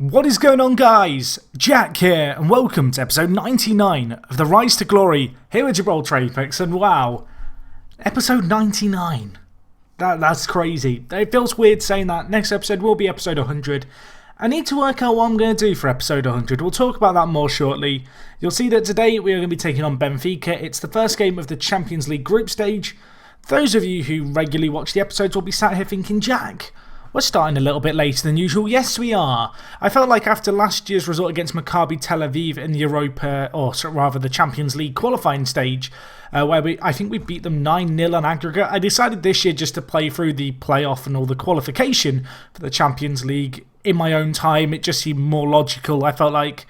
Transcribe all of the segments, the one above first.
What is going on, guys? Jack here, and welcome to episode 99 of the Rise to Glory here with Gibraltar Apex. And wow, episode 99. That's crazy. It feels weird saying that. Next episode will be episode 100. I need to work out what I'm going to do for episode 100. We'll talk about that more shortly. You'll see that today we are going to be taking on Benfica. It's the first game of the Champions League group stage. Those of you who regularly watch the episodes will be sat here thinking, Jack, we're starting a little bit later than usual. Yes, we are. I felt like after last year's result against Maccabi Tel Aviv in the Europa, or rather the Champions League qualifying stage, where I think we beat them 9-0 on aggregate, I decided this year just to play through the playoff and all the qualification for the Champions League in my own time. It just seemed more logical. I felt like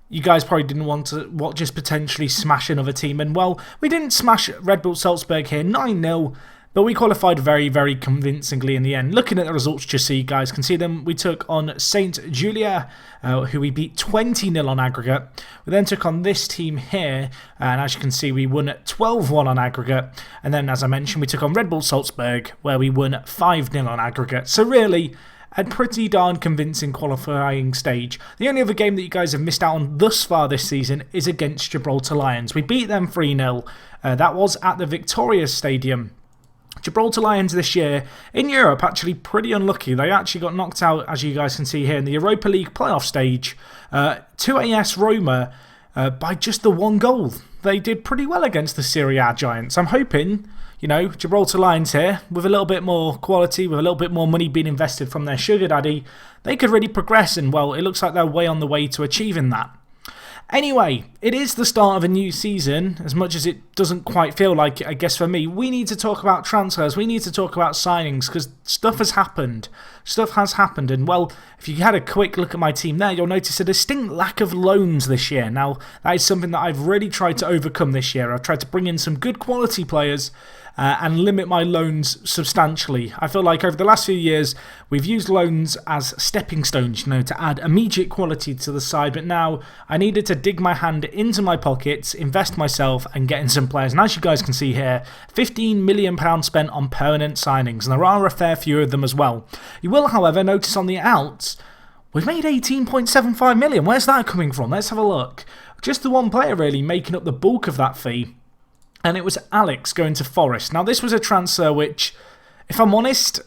you guys probably didn't want to just potentially smash another team. And well, we didn't smash Red Bull Salzburg here 9-0. But we qualified very, very convincingly in the end. Looking at the results just so you guys can see them, we took on St. Julia, who we beat 20-0 on aggregate. We then took on this team here, and as you can see, we won 12-1 on aggregate. And then, as I mentioned, we took on Red Bull Salzburg, where we won 5-0 on aggregate. So really, a pretty darn convincing qualifying stage. The only other game that you guys have missed out on thus far this season is against Gibraltar Lions. We beat them 3-0. That was at the Victoria Stadium. Gibraltar Lions this year in Europe actually pretty unlucky. They actually got knocked out, as you guys can see here, in the Europa League playoff stage to AS Roma by just the one goal. They did pretty well against the Serie A giants. I'm hoping, Gibraltar Lions here, with a little bit more quality, with a little bit more money being invested from their sugar daddy, they could really progress, and well, it looks like they're way on the way to achieving that. Anyway, it is the start of a new season, as much as it doesn't quite feel like it, I guess for me. We need to talk about transfers, we need to talk about signings, because stuff has happened. Stuff has happened, and well, if you had a quick look at my team there, you'll notice a distinct lack of loans this year. Now, that is something that I've really tried to overcome this year. I've tried to bring in some good quality players and limit my loans substantially. I feel like over the last few years, we've used loans as stepping stones, to add immediate quality to the side, but now I needed to dig my hand into my pockets, invest myself, and get in some players. And as you guys can see here, £15 million spent on permanent signings, and there are a fair few of them as well. You will, however, notice on the outs, we've made £18.75 million. Where's that coming from? Let's have a look. Just the one player really making up the bulk of that fee. And it was Alex going to Forest. Now, this was a transfer which, if I'm honest,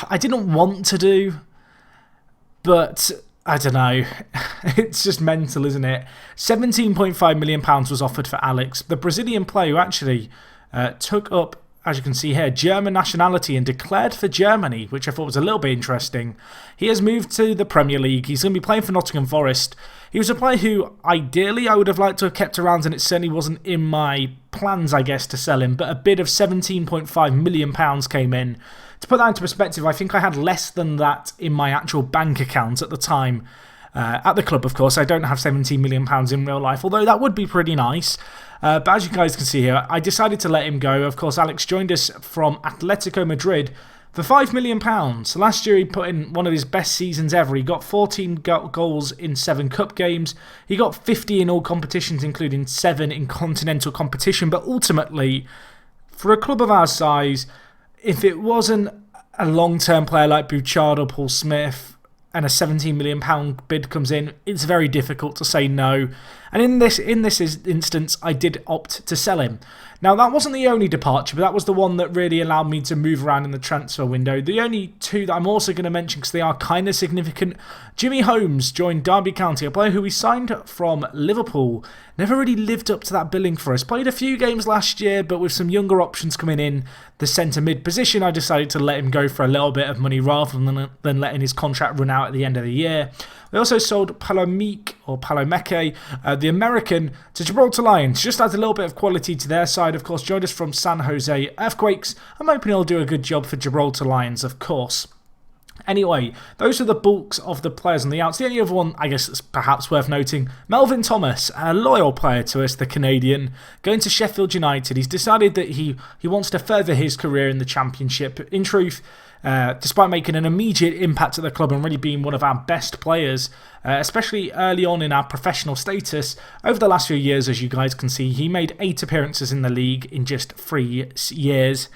I didn't want to do. But, I don't know. It's just mental, isn't it? £17.5 million was offered for Alex. The Brazilian player who actually took up, as you can see here, German nationality and declared for Germany, which I thought was a little bit interesting. He has moved to the Premier League. He's going to be playing for Nottingham Forest. He was a player who, ideally, I would have liked to have kept around, and it certainly wasn't in my plans, I guess, to sell him. But a bid of £17.5 million came in. To put that into perspective, I think I had less than that in my actual bank account at the time. At the club, of course, I don't have £17 million in real life, although that would be pretty nice. But as you guys can see here, I decided to let him go. Of course, Alex joined us from Atletico Madrid for £5 million. Last year, he put in one of his best seasons ever. He got 14 goals in 7 cup games. He got 50 in all competitions, including 7 in continental competition. But ultimately, for a club of our size, if it wasn't a long-term player like Bouchard or Paul Smith, and a £17 million bid comes in, it's very difficult to say no. And in this instance, I did opt to sell him. Now, that wasn't the only departure, but that was the one that really allowed me to move around in the transfer window. The only two that I'm also going to mention, because they are kind of significant, Jimmy Holmes joined Derby County, a player who we signed from Liverpool. Never really lived up to that billing for us. Played a few games last year, but with some younger options coming in the centre mid position, I decided to let him go for a little bit of money rather than letting his contract run out at the end of the year. We also sold Palomeke, the American, to Gibraltar Lions. Just adds a little bit of quality to their side. Of course, joined us from San Jose Earthquakes. I'm hoping he'll do a good job for Gibraltar Lions, of course. Anyway, those are the bulks of the players on the outs. The only other one, I guess, that's perhaps worth noting, Melvin Thomas, a loyal player to us, the Canadian, going to Sheffield United. He's decided that he wants to further his career in the Championship. In truth, despite making an immediate impact at the club and really being one of our best players, especially early on in our professional status, over the last few years, as you guys can see, he made 8 appearances in the league in just 3 years.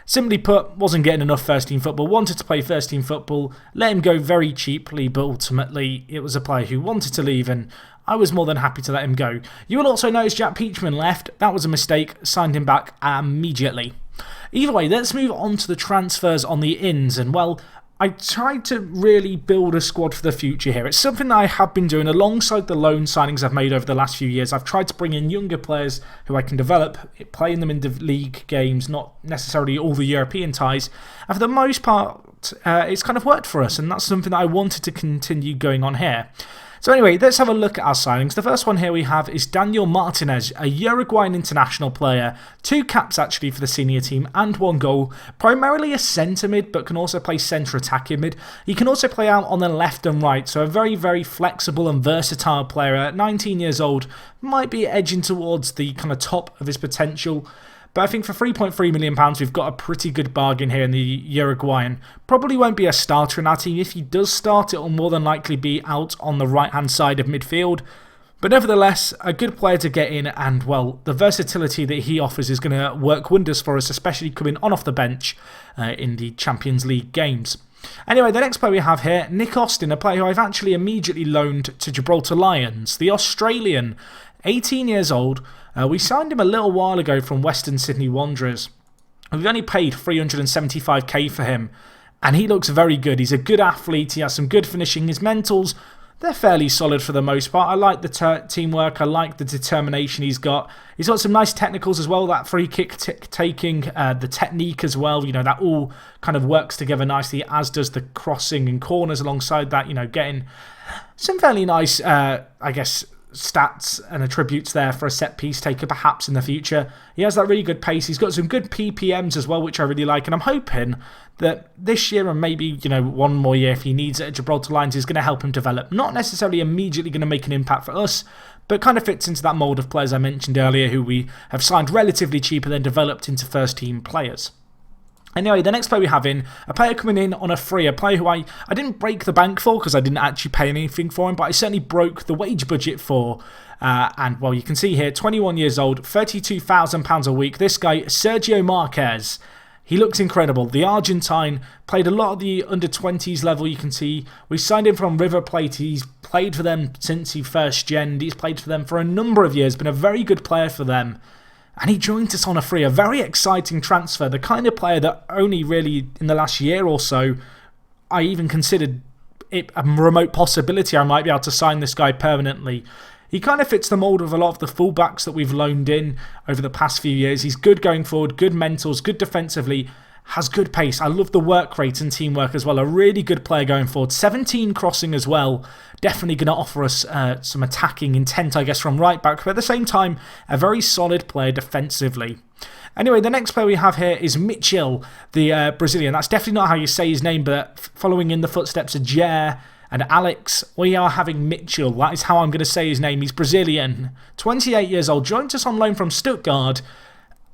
Simply put, wasn't getting enough first team football, wanted to play first team football, let him go very cheaply, but ultimately it was a player who wanted to leave and I was more than happy to let him go. You will also notice Jack Peachman left. That was a mistake. Signed him back immediately. Either way, let's move on to the transfers on the ins. And well, I tried to really build a squad for the future here. It's something that I have been doing alongside the loan signings I've made over the last few years. I've tried to bring in younger players who I can develop, playing them in the league games, not necessarily all the European ties. And for the most part, it's kind of worked for us. And that's something that I wanted to continue going on here. So anyway, let's have a look at our signings. The first one here we have is Daniel Martinez, a Uruguayan international player. 2 caps actually for the senior team and 1 goal. Primarily a centre mid, but can also play centre attacking mid. He can also play out on the left and right, so a very, very flexible and versatile player. At 19 years old, might be edging towards the kind of top of his potential. But I think for £3.3 million, we've got a pretty good bargain here in the Uruguayan. Probably won't be a starter in our team. If he does start, it will more than likely be out on the right-hand side of midfield. But nevertheless, a good player to get in, and well, the versatility that he offers is going to work wonders for us, especially coming on off the bench in the Champions League games. Anyway, the next player we have here, Nick Austin, a player who I've actually immediately loaned to Gibraltar Lions. The Australian, 18 years old. We signed him a little while ago from Western Sydney Wanderers. We've only paid $375k for him, and he looks very good. He's a good athlete, he has some good finishing. His mentals, they're fairly solid for the most part. I like the teamwork, I like the determination he's got. He's got some nice technicals as well, that free kick taking, the technique as well, you know, that all kind of works together nicely, as does the crossing and corners alongside that, you know, getting some fairly nice, I guess, stats and attributes there for a set piece taker perhaps in the future. He has that really good pace. He's got some good PPMs as well, which I really like, and I'm hoping that this year and maybe, you know, one more year if he needs it at Gibraltar Lions is going to help him develop. Not necessarily immediately going to make an impact for us, but kind of fits into that mould of players I mentioned earlier who we have signed relatively cheap and then developed into first team players. Anyway, the next player we have in, a player coming in on a free, a player who I didn't break the bank for because I didn't actually pay anything for him, but I certainly broke the wage budget for. And, well, you can see here, 21 years old, £32,000 a week. This guy, Sergio Marquez, he looks incredible. The Argentine played a lot of the under-20s level, you can see. We signed him from River Plate. He's played for them since he first gen. He's played for them for a number of years, been a very good player for them. And he joined us on a free, a very exciting transfer, the kind of player that only really in the last year or so, I even considered it a remote possibility I might be able to sign this guy permanently. He kind of fits the mould of a lot of the fullbacks that we've loaned in over the past few years. He's good going forward, good mentals, good defensively, has good pace. I love the work rate and teamwork as well. A really good player going forward. 17 crossing as well. Definitely going to offer us some attacking intent, I guess, from right back. But at the same time, a very solid player defensively. Anyway, the next player we have here is Mitchell, the Brazilian. That's definitely not how you say his name, but following in the footsteps of Jair and Alex, we are having Mitchell. That is how I'm going to say his name. He's Brazilian, 28 years old, joined us on loan from Stuttgart.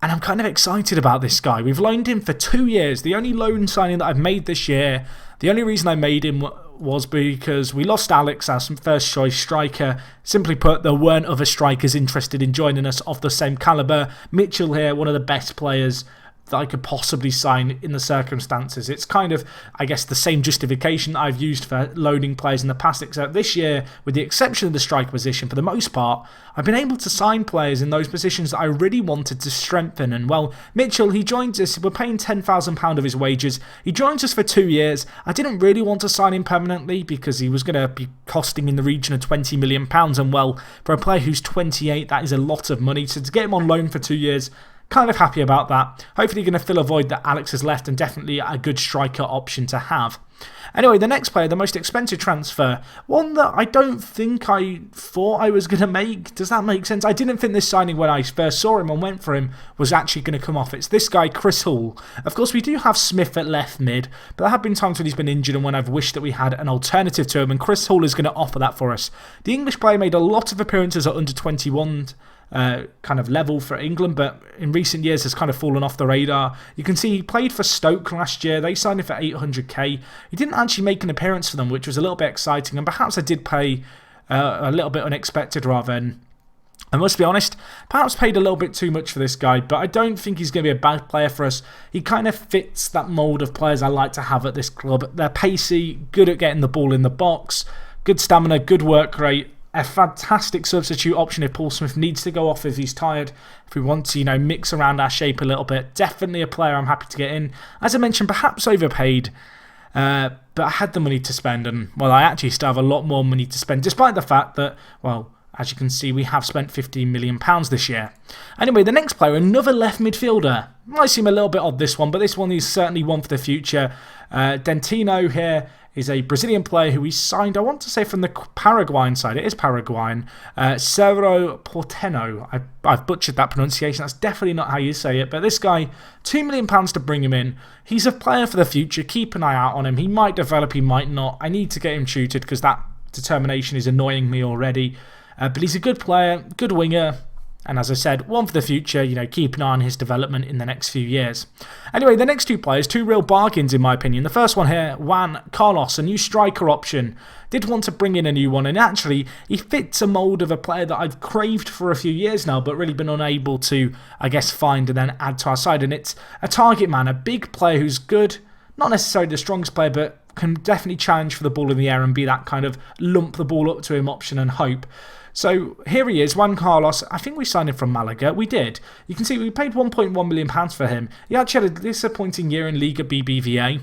And I'm kind of excited about this guy. We've loaned him for 2 years. The only loan signing that I've made this year, the only reason I made him was because we lost Alex, our first choice striker. Simply put, there weren't other strikers interested in joining us of the same calibre. Mitchell here, one of the best players that I could possibly sign in the circumstances. It's kind of, I guess, the same justification I've used for loaning players in the past, except this year, with the exception of the striker position, for the most part, I've been able to sign players in those positions that I really wanted to strengthen. And, well, Mitchell, he joins us. We're paying £10,000 of his wages. He joins us for 2 years. I didn't really want to sign him permanently because he was going to be costing in the region of £20 million. And, well, for a player who's 28, that is a lot of money. So to get him on loan for 2 years, kind of happy about that. Hopefully going to fill a void that Alex has left, and definitely a good striker option to have. Anyway, the next player, the most expensive transfer, one that I don't think I thought I was going to make. Does that make sense? I didn't think this signing when I first saw him and went for him was actually going to come off. It's this guy, Chris Hall. Of course, we do have Smith at left mid, but there have been times when he's been injured and when I've wished that we had an alternative to him, and Chris Hall is going to offer that for us. The English player made a lot of appearances at under 21 kind of level for England, but in recent years has kind of fallen off the radar. You can see he played for Stoke last year. They signed him for 800k. He didn't actually make an appearance for them, which was a little bit exciting, and perhaps I did pay a little bit unexpected rather. And I must be honest, perhaps paid a little bit too much for this guy, but I don't think he's going to be a bad player for us. He kind of fits that mould of players I like to have at this club. They're pacey, good at getting the ball in the box, good stamina, good work rate, a fantastic substitute option if Paul Smith needs to go off if he's tired. If we want to, mix around our shape a little bit, definitely a player I'm happy to get in. As I mentioned, perhaps overpaid, but I had the money to spend, and, well, I actually still have a lot more money to spend, despite the fact that, well, as you can see, we have spent £15 million this year. Anyway, the next player, another left midfielder. Might seem a little bit odd, this one, but this one is certainly one for the future. Dentino here is a Brazilian player who we signed, I want to say, from the Paraguayan side. It is Paraguayan. Cerro Porteño. I've butchered that pronunciation. That's definitely not how you say it. But this guy, £2 million to bring him in. He's a player for the future. Keep an eye out on him. He might develop, he might not. I need to get him tutored because that determination is annoying me already. But he's a good player, good winger, and as I said, one for the future. Keep an eye on his development in the next few years. Anyway, the next two players, two real bargains in my opinion. The first one here, Juan Carlos, a new striker option. Did want to bring in a new one, and actually, he fits a mould of a player that I've craved for a few years now, but really been unable to, I guess, find and then add to our side. And it's a target man, a big player who's good, not necessarily the strongest player, but can definitely challenge for the ball in the air and be that kind of lump the ball up to him option and hope. So here he is, Juan Carlos. I think we signed him from Malaga. We did. You can see we paid £1.1 million for him. He actually had a disappointing year in Liga BBVA.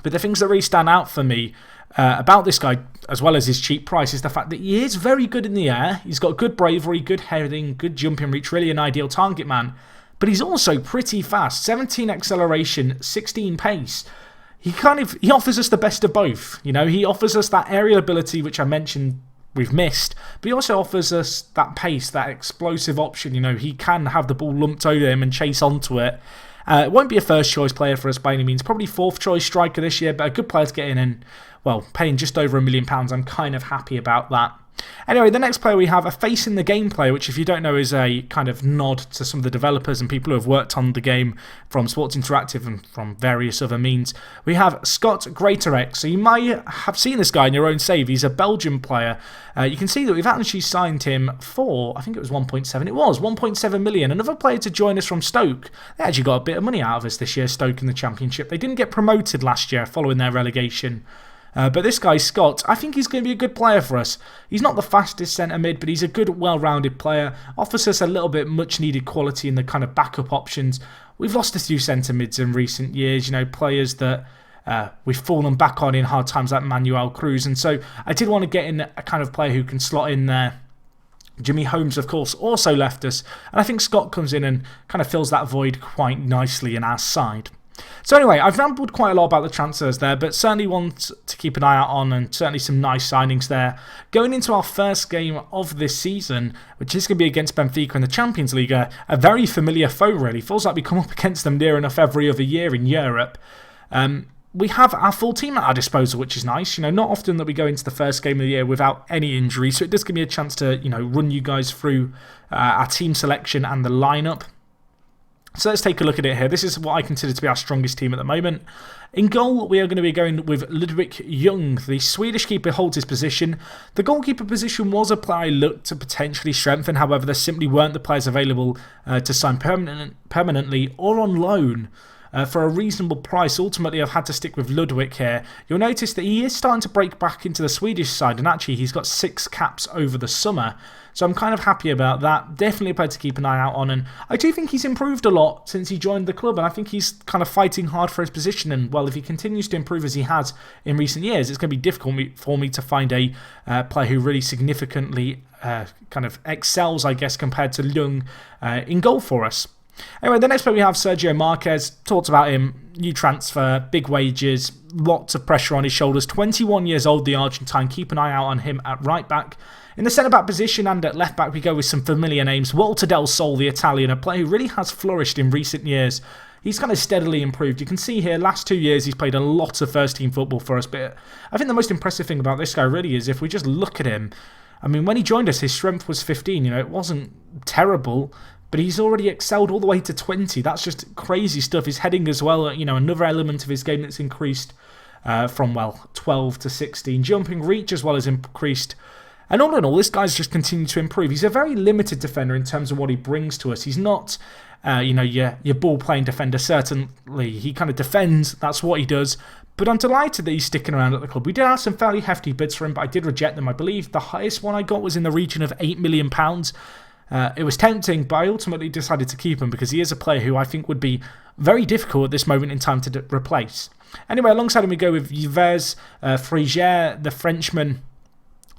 But the things that really stand out for me about this guy, as well as his cheap price, is the fact that he is very good in the air. He's got good bravery, good heading, good jumping reach, really an ideal target man. But he's also pretty fast. 17 acceleration, 16 pace. He offers us the best of both. He offers us that aerial ability, which I mentioned we've missed, but he also offers us that pace, that explosive option. He can have the ball lumped over him and chase onto it. It won't be a first choice player for us by any means, probably fourth choice striker this year, but a good player to get in, and, well, paying just over £1 million, I'm kind of happy about that. Anyway, the next player we have, a face in the game player, which if you don't know is a kind of nod to some of the developers and people who have worked on the game from Sports Interactive and from various other means. We have Scott Greatorex. So you might have seen this guy in your own save. He's a Belgian player. You can see that we've actually signed him for, I think it was 1.7. It was 1.7 million. Another player to join us from Stoke. They actually got a bit of money out of us this year, Stoke in the Championship. They didn't get promoted last year following their relegation. But this guy, Scott, I think he's going to be a good player for us. He's not the fastest centre mid, but he's a good, well-rounded player. Offers us a little bit much-needed quality in the kind of backup options. We've lost a few centre mids in recent years, players that we've fallen back on in hard times like Manuel Cruz. And so I did want to get in a kind of player who can slot in there. Jimmy Holmes, of course, also left us. And I think Scott comes in and kind of fills that void quite nicely in our side. So anyway, I've rambled quite a lot about the transfers there, but certainly want to keep an eye out on, and certainly some nice signings there. Going into our first game of this season, which is going to be against Benfica in the Champions League, a very familiar foe really. Feels like we come up against them near enough every other year in Europe. We have our full team at our disposal, which is nice. Not often that we go into the first game of the year without any injury, so it does give me a chance to, run you guys through our team selection and the lineup. So let's take a look at it here. This is what I consider to be our strongest team at the moment. In goal, we are going to be going with Ludwig Jung. The Swedish keeper holds his position. The goalkeeper position was a player I looked to potentially strengthen. However, there simply weren't the players available to sign permanently or on loan. For a reasonable price. Ultimately, I've had to stick with Ludwig here. You'll notice that he is starting to break back into the Swedish side, and actually he's got 6 caps over the summer. So I'm kind of happy about that. Definitely a player to keep an eye out on, and I do think he's improved a lot since he joined the club, and I think he's kind of fighting hard for his position, and well, if he continues to improve as he has in recent years, it's going to be difficult for me to find a player who really significantly kind of excels, I guess, compared to Jung in goal for us. Anyway, the next player we have Sergio Marquez. Talked about him. New transfer, big wages, lots of pressure on his shoulders. 21 years old, the Argentine. Keep an eye out on him at right back. In the centre-back position and at left-back, we go with some familiar names. Walter Del Sol, the Italian, a player who really has flourished in recent years. He's kind of steadily improved. You can see here, last 2 years, he's played a lot of first-team football for us. But I think the most impressive thing about this guy really is if we just look at him. I mean, when he joined us, his strength was 15. It wasn't terrible. But he's already excelled all the way to 20. That's just crazy stuff. His heading as well, another element of his game that's increased from, 12 to 16. Jumping reach as well as increased. And all in all, this guy's just continued to improve. He's a very limited defender in terms of what he brings to us. He's not, your ball-playing defender, certainly. He kind of defends, that's what he does. But I'm delighted that he's sticking around at the club. We did have some fairly hefty bids for him, but I did reject them. I believe the highest one I got was in the region of £8 million. It was tempting, but I ultimately decided to keep him because he is a player who I think would be very difficult at this moment in time to replace. Anyway, alongside him we go with Yves Frigère, the Frenchman.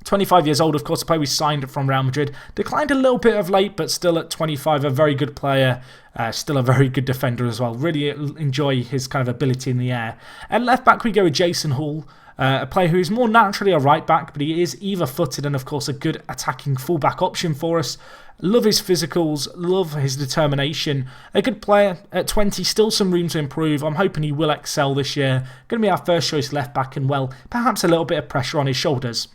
25 years old, of course, a player we signed from Real Madrid. Declined a little bit of late, but still at 25, a very good player. Still a very good defender as well. Really enjoy his kind of ability in the air. At left back, we go with Jason Hall, a player who is more naturally a right back, but he is either-footed and, of course, a good attacking fullback option for us. Love his physicals, love his determination. A good player at 20, still some room to improve. I'm hoping he will excel this year. Going to be our first choice left back and, well, perhaps a little bit of pressure on his shoulders.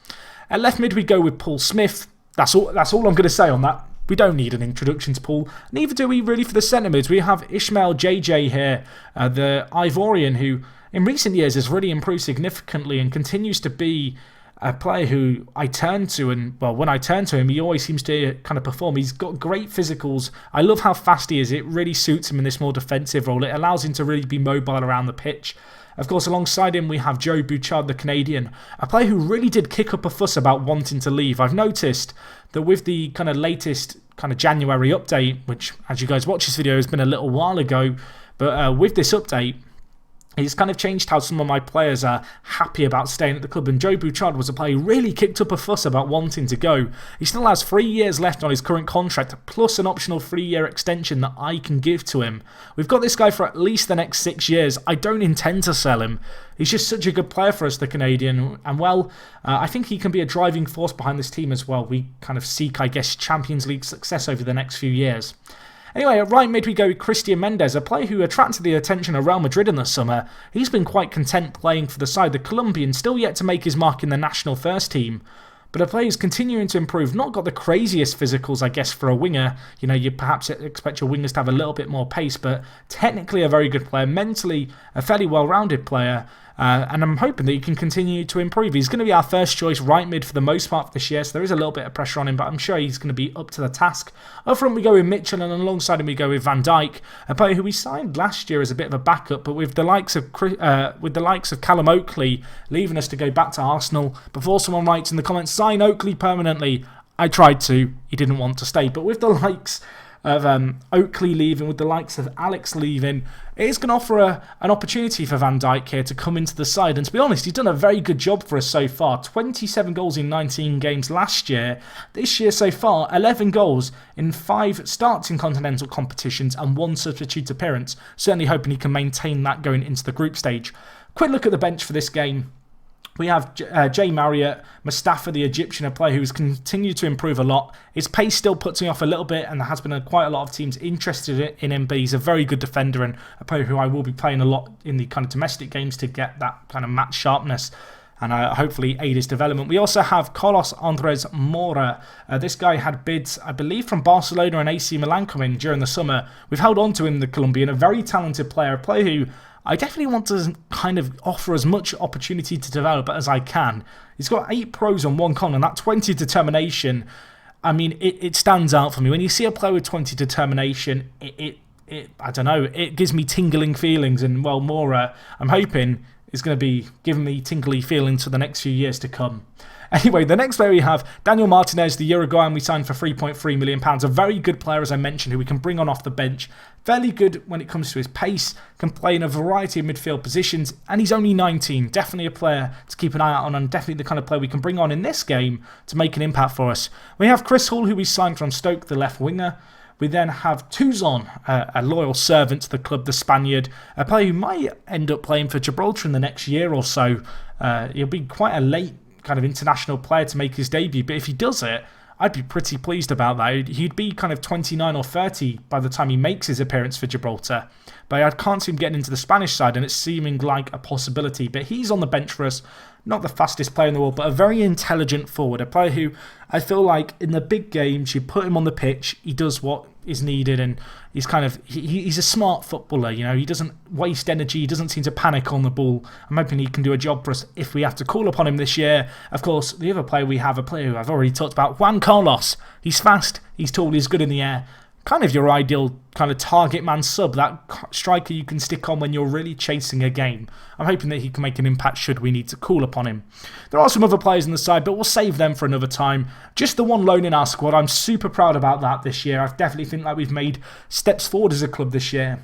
At left mid, we go with Paul Smith. That's all I'm going to say on that. We don't need an introduction to Paul. Neither do we really for the centre mids. We have Ismail JJ here, the Ivorian, who in recent years has really improved significantly and continues to be a player who I turn to. And, well, when I turn to him, he always seems to kind of perform. He's got great physicals. I love how fast he is. It really suits him in this more defensive role. It allows him to really be mobile around the pitch. Of course, alongside him, we have Joe Bouchard, the Canadian, a player who really did kick up a fuss about wanting to leave. I've noticed that with the kind of latest kind of January update, which, as you guys watch this video, has been a little while ago, but with this update, it's kind of changed how some of my players are happy about staying at the club. And Joe Bouchard was a player who really kicked up a fuss about wanting to go. He still has 3 years left on his current contract, plus an optional 3-year extension that I can give to him. We've got this guy for at least the next 6 years. I don't intend to sell him. He's just such a good player for us, the Canadian. And, well, I think he can be a driving force behind this team as well. We kind of seek, I guess, Champions League success over the next few years. Anyway, at right mid we go with Christian Mendes, a player who attracted the attention of Real Madrid in the summer. He's been quite content playing for the side. The Colombian still yet to make his mark in the national first team, but a player who's continuing to improve. Not got the craziest physicals, I guess, for a winger. You know, you perhaps expect your wingers to have a little bit more pace, but technically a very good player. Mentally, a fairly well-rounded player. And I'm hoping that he can continue to improve. He's going to be our first choice right mid for the most part for this year, so there is a little bit of pressure on him, but I'm sure he's going to be up to the task. Up front we go with Mitchell, and alongside him we go with Van Dijk, a player who we signed last year as a bit of a backup, but with the likes of Callum Oakley leaving us to go back to Arsenal. Before someone writes in the comments, sign Oakley permanently. I tried to. He didn't want to stay, but with the likes of Oakley leaving, with the likes of Alex leaving, it is going to offer an opportunity for Van Dijk here to come into the side. And to be honest, he's done a very good job for us so far. 27 goals in 19 games last year. This year so far, 11 goals in 5 starts in continental competitions and 1 substitute appearance. Certainly hoping he can maintain that going into the group stage. Quick look at the bench for this game. We have Jay Marriott, Mustafa, the Egyptian, a player who's continued to improve a lot. His pace still puts me off a little bit, and there has been quite a lot of teams interested in him, but he's a very good defender and a player who I will be playing a lot in the kind of domestic games to get that kind of match sharpness and hopefully aid his development. We also have Carlos Andres Mora. This guy had bids, I believe, from Barcelona and AC Milan coming during the summer. We've held on to him, the Colombian, a very talented player, a player who I definitely want to kind of offer as much opportunity to develop as I can. He's got 8 pros and 1 con, and that 20 determination, I mean, it stands out for me. When you see a player with 20 determination, I don't know, it gives me tingling feelings. And, well, Mora, I'm hoping, is going to be giving me tingly feelings for the next few years to come. Anyway, the next player we have, Daniel Martinez, the Uruguayan we signed for £3.3 million. A very good player, as I mentioned, who we can bring on off the bench. Fairly good when it comes to his pace, can play in a variety of midfield positions, and he's only 19. Definitely a player to keep an eye out on, and definitely the kind of player we can bring on in this game to make an impact for us. We have Chris Hall, who we signed from Stoke, the left winger. We then have Tuzon, a loyal servant to the club, the Spaniard, a player who might end up playing for Gibraltar in the next year or so. He'll be quite a late kind of international player to make his debut, but if he does it, I'd be pretty pleased about that. He'd be kind of 29 or 30 by the time he makes his appearance for Gibraltar, but I can't see him getting into the Spanish side, and it's seeming like a possibility. But he's on the bench for us, not the fastest player in the world, but a very intelligent forward, a player who I feel like in the big games, you put him on the pitch, he does what is needed, and he's a smart footballer. He doesn't waste energy, he doesn't seem to panic on the ball. I'm hoping he can do a job for us if we have to call upon him this year. Of course, the other player we have, a player who I've already talked about, Juan Carlos. He's fast, he's tall, he's good in the air. Kind of your ideal kind of target man sub, that striker you can stick on when you're really chasing a game. I'm hoping that he can make an impact should we need to call upon him. There are some other players on the side, but we'll save them for another time. Just the one loan in our squad. I'm super proud about that this year. I definitely think that we've made steps forward as a club this year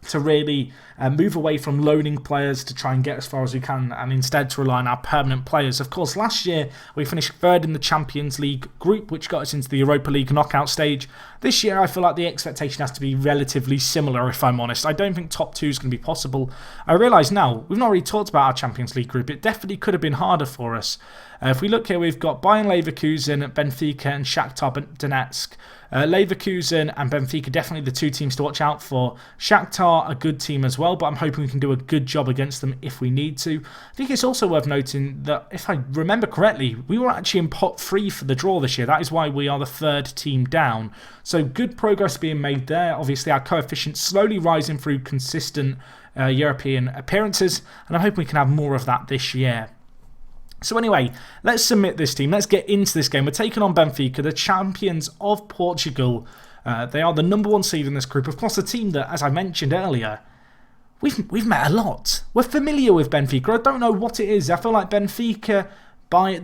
to really move away from loaning players to try and get as far as we can, and instead to rely on our permanent players. Of course, last year we finished third in the Champions League group, which got us into the Europa League knockout stage. This year I feel like the expectation has to be relatively similar, if I'm honest. I don't think top 2 is going to be possible. I realise now, we've not really talked about our Champions League group. It definitely could have been harder for us. If we look here, we've got Bayern Leverkusen, Benfica and Shakhtar Donetsk. Leverkusen and Benfica definitely the 2 teams to watch out for. Shakhtar a good team as well, but I'm hoping we can do a good job against them if we need to. I think it's also worth noting that if I remember correctly, we were actually in pot 3 for the draw this year. That is why we are the 3rd team down. So good progress being made there. Obviously our coefficient slowly rising through consistent European appearances, and I'm hoping we can have more of that this year. So anyway, let's submit this team. Let's get into this game. We're taking on Benfica, the champions of Portugal. They are the number 1 seed in this group. Of course, a team that, as I mentioned earlier, we've met a lot. We're familiar with Benfica. I don't know what it is. I feel like Benfica, I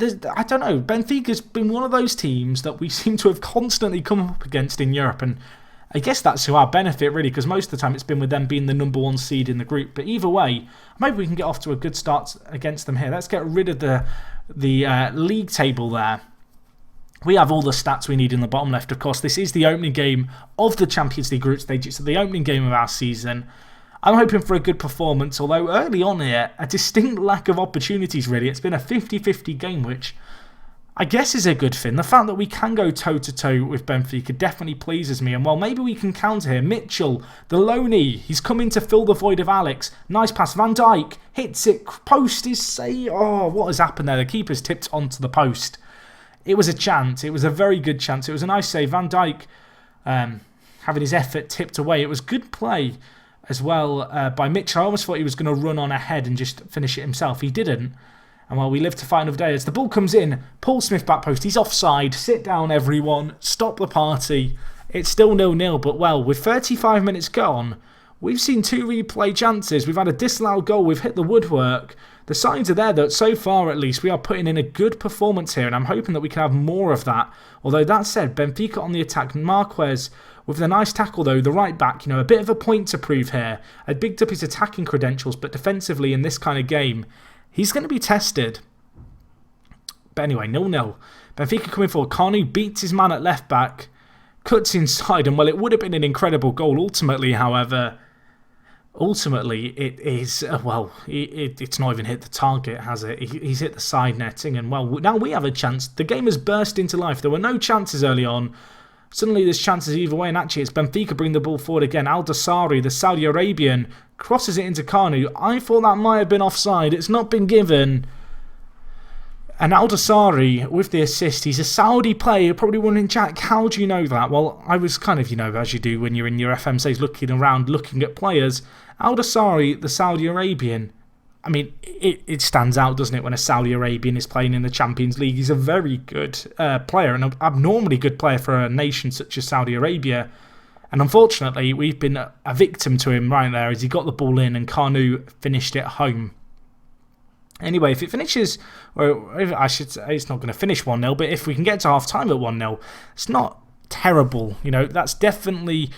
don't know. Benfica's been one of those teams that we seem to have constantly come up against in Europe, and I guess that's to our benefit, really, because most of the time it's been with them being the number 1 seed in the group. But either way, maybe we can get off to a good start against them here. Let's get rid of the league table there. We have all the stats we need in the bottom left. Of course, this is the opening game of the Champions League group stage. It's the opening game of our season. I'm hoping for a good performance, although early on here, a distinct lack of opportunities, really. It's been a 50-50 game, which I guess is a good thing. The fact that we can go toe-to-toe with Benfica definitely pleases me. And well, maybe we can counter here. Mitchell, the loanee, he's coming to fill the void of Alex. Nice pass. Van Dijk hits it. Post is say. Oh, what has happened there? The keeper's tipped onto the post. It was a chance. It was a very good chance. It was a nice save. Van Dijk having his effort tipped away. It was good play as well by Mitchell. I almost thought he was going to run on ahead and just finish it himself. He didn't. And while we live to fight another day, as the ball comes in, Paul Smith back post, he's offside. Sit down, everyone. Stop the party. It's still 0-0, but well, with 35 minutes gone, we've seen 2 replay chances. We've had a disallowed goal. We've hit the woodwork. The signs are there that so far, at least, we are putting in a good performance here, and I'm hoping that we can have more of that. Although that said, Benfica on the attack. Marquez with the nice tackle, though, the right back, a bit of a point to prove here. I bigged up his attacking credentials, but defensively in this kind of game, he's going to be tested. But anyway, 0-0. Benfica coming forward. Carnu beats his man at left back. Cuts inside. And well, it would have been an incredible goal. Ultimately, however, it is, it's not even hit the target, has it? He's hit the side netting. And well, now we have a chance. The game has burst into life. There were no chances early on. Suddenly there's chances either way, and actually it's Benfica bringing the ball forward again. Al-Dassari, the Saudi Arabian, crosses it into Carnu. I thought that might have been offside. It's not been given. And Al-Dassari with the assist. He's a Saudi player. You're probably wondering, Jack, how do you know that? Well, I was kind of, as you do when you're in your FMCs looking around, looking at players. Al-Dassari, the Saudi Arabian, I mean, it stands out, doesn't it, when a Saudi Arabian is playing in the Champions League. He's a very good player, and an abnormally good player for a nation such as Saudi Arabia. And unfortunately, we've been a victim to him right there as he got the ball in and Carnu finished it home. Anyway, if it finishes, or I should say it's not going to finish 1-0, but if we can get to half-time at 1-0, it's not terrible. That's definitely,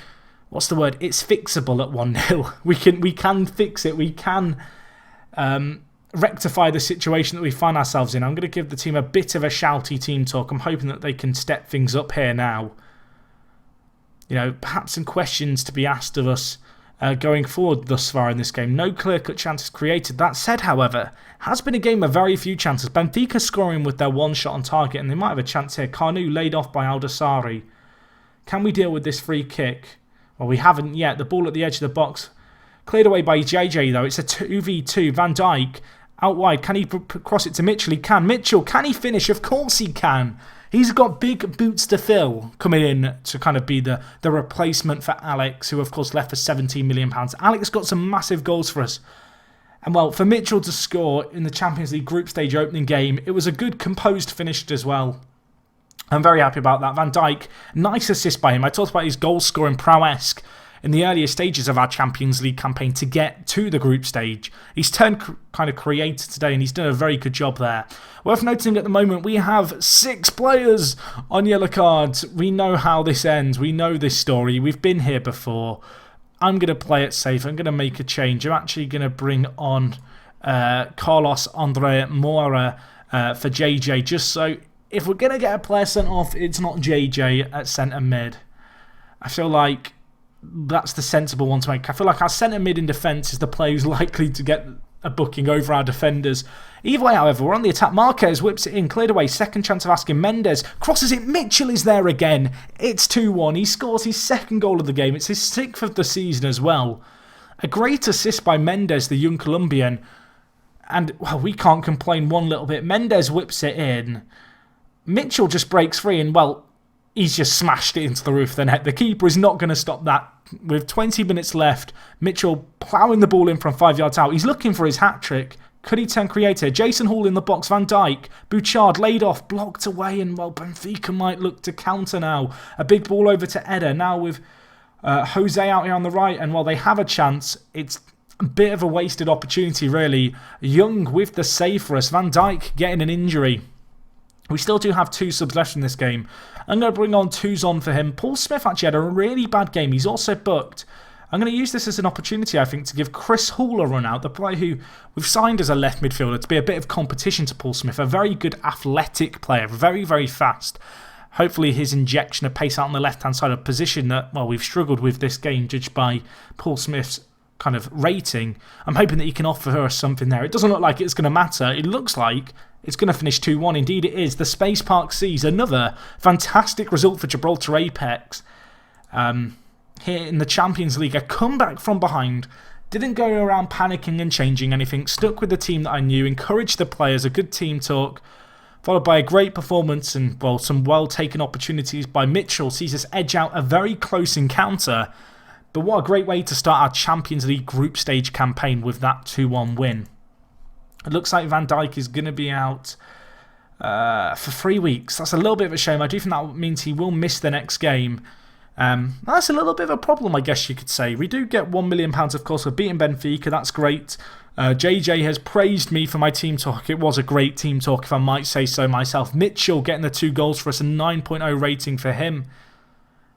what's the word? It's fixable at 1-0. We can fix it. We can rectify the situation that we find ourselves in. I'm going to give the team a bit of a shouty team talk. I'm hoping that they can step things up here now. Perhaps some questions to be asked of us going forward thus far in this game. No clear-cut chances created. That said, however, has been a game of very few chances. Benfica scoring with their one shot on target, and they might have a chance here. Carnu laid off by Al-Dassari. Can we deal with this free kick? Well, we haven't yet. The ball at the edge of the box. Cleared away by JJ, though. It's a 2v2. Van Dijk out wide. Can he cross it to Mitchell? He can. Mitchell, can he finish? Of course he can. He's got big boots to fill coming in to kind of be the replacement for Alex, who of course left for £17 million. Alex got some massive goals for us. And well, for Mitchell to score in the Champions League group stage opening game, it was a good composed finish as well. I'm very happy about that. Van Dijk, nice assist by him. I talked about his goal scoring prowess in the earlier stages of our Champions League campaign to get to the group stage. He's turned kind of creator today and he's done a very good job there. Worth noting at the moment, we have 6 players on yellow cards. We know how this ends. We know this story. We've been here before. I'm going to play it safe. I'm going to make a change. I'm actually going to bring on Carlos Andre Moura for JJ, just so if we're going to get a player sent off, it's not JJ at centre mid. I feel like that's the sensible one to make. I feel like our centre mid in defence is the player who's likely to get a booking over our defenders. Either way, however, we're on the attack. Marquez whips it in, cleared away. Second chance of asking. Mendes crosses it. Mitchell is there again. It's 2-1. He scores his second goal of the game. It's his 6th of the season as well. A great assist by Mendes, the young Colombian. And, well, we can't complain one little bit. Mendes whips it in. Mitchell just breaks free and, well, he's just smashed it into the roof of the net. The keeper is not going to stop that. With 20 minutes left, Mitchell ploughing the ball in from 5 yards out. He's looking for his hat-trick. Could he turn creator? Jason Hall in the box. Van Dijk. Bouchard laid off, blocked away, and, well, Benfica might look to counter now. A big ball over to Eder. Now with Jose out here on the right, and, well, they have a chance. It's a bit of a wasted opportunity, really. Young with the save for us. Van Dijk getting an injury. We still do have 2 subs left in this game. I'm going to bring on Tuzon for him. Paul Smith actually had a really bad game. He's also booked. I'm going to use this as an opportunity, I think, to give Chris Hall a run out. The player who we've signed as a left midfielder to be a bit of competition to Paul Smith. A very good athletic player. Very, very fast. Hopefully his injection of pace out on the left-hand side of position that, well, we've struggled with this game judged by Paul Smith's kind of rating. I'm hoping that he can offer us something there. It doesn't look like it's going to matter. It looks like it's going to finish 2-1. Indeed it is. The Space Park sees another fantastic result for Gibraltar Apex. Here in the Champions League, a comeback from behind. Didn't go around panicking and changing anything. Stuck with the team that I knew. Encouraged the players. A good team talk. Followed by a great performance and, well, some well-taken opportunities by Mitchell. Sees us edge out a very close encounter. But what a great way to start our Champions League group stage campaign with that 2-1 win. It looks like Van Dijk is going to be out for 3 weeks. That's a little bit of a shame. I do think that means he will miss the next game. That's a little bit of a problem, I guess you could say. We do get £1 million, of course, for beating Benfica. That's great. JJ has praised me for my team talk. It was a great team talk, if I might say so myself. Mitchell getting the 2 goals for us, a 9.0 rating for him.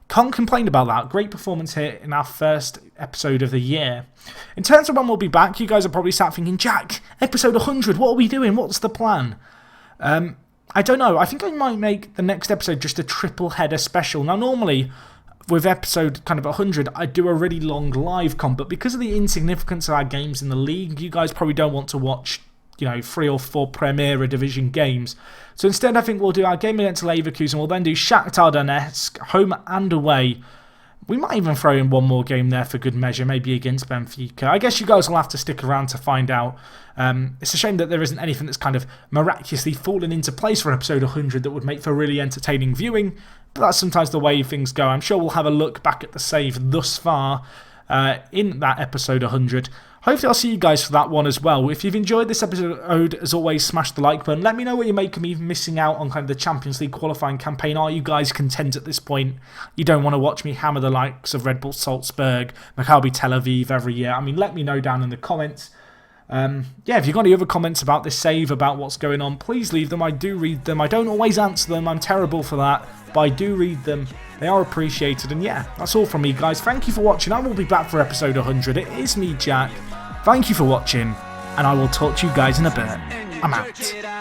Can't complain about that. Great performance here in our first episode of the year. In terms of when we'll be back, you guys are probably sat thinking, Jack, episode 100, what are we doing? What's the plan? I don't know. I think I might make the next episode just a triple header special. Now, normally, with episode kind of 100, I do a really long live comp, but because of the insignificance of our games in the league, you guys probably don't want to watch, 3 or 4 Premier Division games. So instead, I think we'll do our game against Leverkusen. We'll then do Shakhtar Donetsk, home and away. We might even throw in one more game there for good measure, maybe against Benfica. I guess you guys will have to stick around to find out. It's a shame that there isn't anything that's kind of miraculously fallen into place for episode 100 that would make for really entertaining viewing. But that's sometimes the way things go. I'm sure we'll have a look back at the save thus far in that episode 100. Hopefully I'll see you guys for that one as well. If you've enjoyed this episode, as always, smash the like button. Let me know what you make of me missing out on kind of the Champions League qualifying campaign. Are you guys content at this point? You don't want to watch me hammer the likes of Red Bull Salzburg, Maccabi Tel Aviv every year. I mean, let me know down in the comments. If you've got any other comments about this save, about what's going on, please leave them. I do read them. I don't always answer them. I'm terrible for that. But I do read them. They are appreciated. And yeah, that's all from me, guys. Thank you for watching. I will be back for episode 100. It is me, Jack. Thank you for watching. And I will talk to you guys in a bit. I'm out.